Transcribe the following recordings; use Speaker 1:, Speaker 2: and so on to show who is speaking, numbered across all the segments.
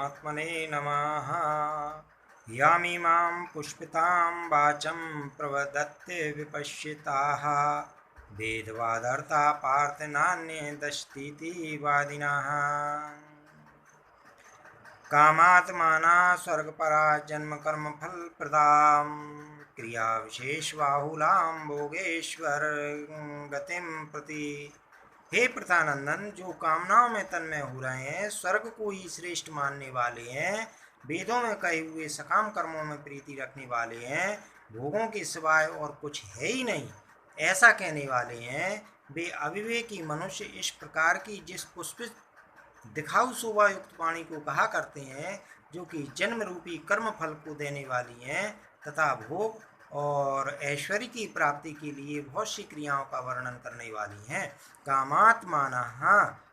Speaker 1: परमात्मने नमः। यामिमां पुष्पितां वाचं प्रवदत्ते विपश्चिताः वेदवादर्ता पार्थ नान्यदस्तीति वादिनः। कामात्माना स्वर्गपरा जन्म कर्म फल प्रदाम क्रिया विशेष बाहुलाम भोगेश्वर गतिम प्रति। हे प्रतानंदन, जो कामनाओं में तन्मय हो रहे हैं, स्वर्ग को ही श्रेष्ठ मानने वाले हैं, वेदों में कहे हुए सकाम कर्मों में प्रीति रखने वाले हैं, भोगों के सिवाय और कुछ है ही नहीं, ऐसा कहने वाले हैं, वे अविवेकी मनुष्य इस प्रकार की जिस पुष्पित दिखाऊ शोभा युक्त वाणी को कहा करते हैं, जो कि जन्म रूपी कर्म फल को देने वाली हैं तथा भोग और ऐश्वर्य की प्राप्ति के लिए बहुत सी क्रियाओं का वर्णन करने वाली हैं। कामात्माना,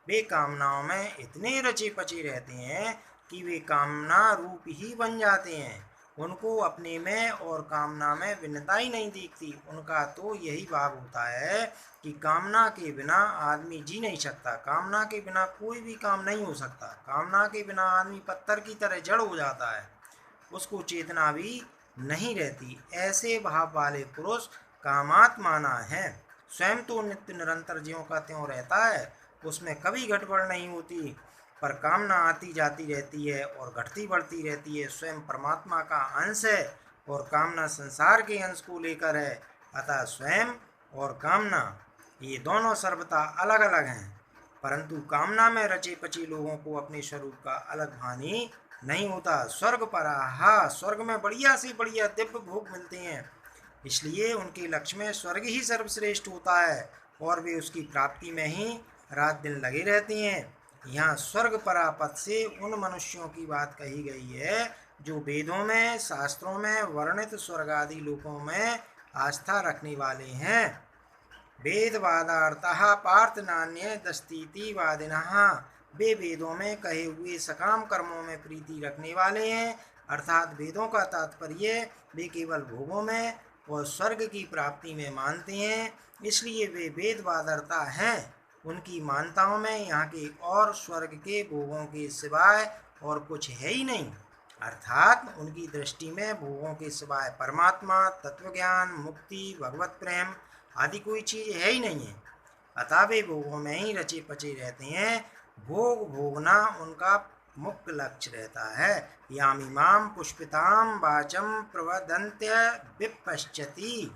Speaker 1: वे कामनाओं में इतने रचे पचे रहते हैं कि वे कामना रूप ही बन जाते हैं। उनको अपने में और कामना में भिन्नता ही नहीं दिखती। उनका तो यही भाव होता है कि कामना के बिना आदमी जी नहीं सकता, कामना के बिना कोई भी काम नहीं हो सकता, कामना के बिना आदमी पत्थर की तरह जड़ हो जाता है, उसको चेतना भी नहीं रहती। ऐसे भाव वाले पुरुष कामात्माना हैं। स्वयं तो नित्य निरंतर ज्यों का त्यों रहता है, उसमें कभी गड़बड़ नहीं होती, पर कामना आती जाती रहती है और घटती बढ़ती रहती है। स्वयं परमात्मा का अंश है और कामना संसार के अंश को लेकर है, अतः स्वयं और कामना ये दोनों सर्वथा अलग अलग हैं। परंतु कामना में रचे पचे लोगों को अपने स्वरूप का अलग भानी नहीं होता। स्वर्ग पराहा, स्वर्ग में बढ़िया से बढ़िया दिव्य भोग मिलते हैं, इसलिए उनके लक्ष्य में स्वर्ग ही सर्वश्रेष्ठ होता है और वे उसकी प्राप्ति में ही रात दिन लगे रहते हैं। यहाँ स्वर्ग परापद से उन मनुष्यों की बात कही गई है जो वेदों में शास्त्रों में वर्णित स्वर्ग आदि लोकों में आस्था रखने वाले हैं। वेदवादार्थः पार्थ नान्य दस्तीति वादिनः, वे वेदों में कहे हुए सकाम कर्मों में प्रीति रखने वाले हैं, अर्थात वेदों का तात्पर्य वे केवल भोगों में और स्वर्ग की प्राप्ति में मानते हैं, इसलिए वे वेदवादर्ता हैं। उनकी मान्यताओं में यहाँ के और स्वर्ग के भोगों के सिवाय और कुछ है ही नहीं, अर्थात उनकी दृष्टि में भोगों के सिवाय परमात्मा, तत्वज्ञान, मुक्ति, भगवत प्रेम आदि कोई चीज़ है ही नहीं है। अतः वे भोगों में ही रचे पचे रहते हैं। भोग भोगना उनका मुख्य लक्ष्य रहता है। यामिमां पुष्पितां वाचं प्रवदन्त्य विपश्चिति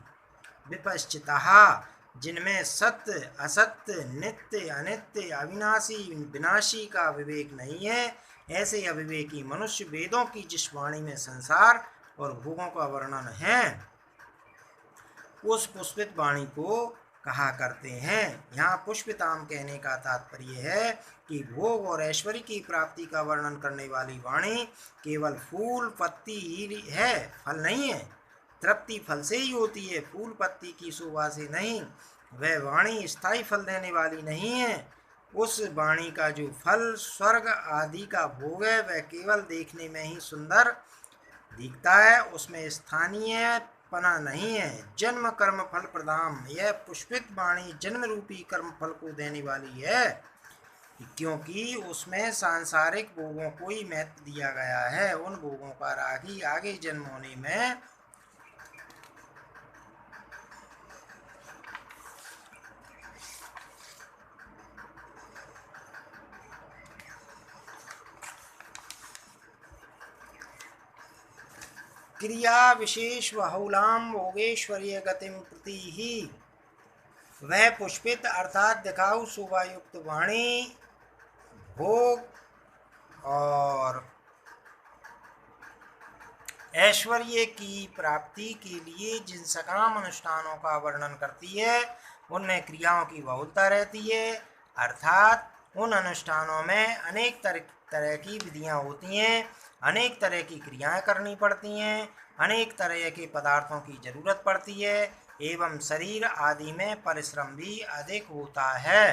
Speaker 1: विपश्चितः, जिनमें सत्य असत्य, नित्य अनित्य, अविनाशी विनाशी का विवेक नहीं है, ऐसे अविवेकी मनुष्य वेदों की जिस वाणी में संसार और भोगों का वर्णन है, उस पुष्पित वाणी को कहा करते हैं। यहाँ पुष्पिताम कहने का तात्पर्य है कि भोग और ऐश्वर्य की प्राप्ति का वर्णन करने वाली वाणी केवल फूल पत्ती ही है, फल नहीं है। तृप्ति फल से ही होती है, फूल पत्ती की शोभा से नहीं। वह वाणी स्थायी फल देने वाली नहीं है। उस वाणी का जो फल स्वर्ग आदि का भोग है, वह केवल देखने में ही सुंदर दिखता है, उसमें स्थानीय पना नहीं है। जन्म कर्म फल प्रदाम, यह पुष्पित वाणी जन्म रूपी कर्म फल को देने वाली है, क्योंकि उसमें सांसारिक भोगों को ही महत्व दिया गया है। उन भोगों का रागी आगे जन्म होने में क्रिया विशेष बहुलाम भोगेश्वर्य गतिम प्रति ही, वह पुष्पित अर्थात दिखाऊ शोभा युक्त वाणी भोग और ऐश्वर्य की प्राप्ति के लिए जिन सकाम अनुष्ठानों का वर्णन करती है, उनमें क्रियाओं की बहुलता रहती है, अर्थात उन अनुष्ठानों में अनेक तरह की विधियां होती हैं, अनेक तरह की क्रियाएं करनी पड़ती हैं, अनेक तरह के पदार्थों की जरूरत पड़ती है, एवं शरीर आदि में परिश्रम भी अधिक होता है।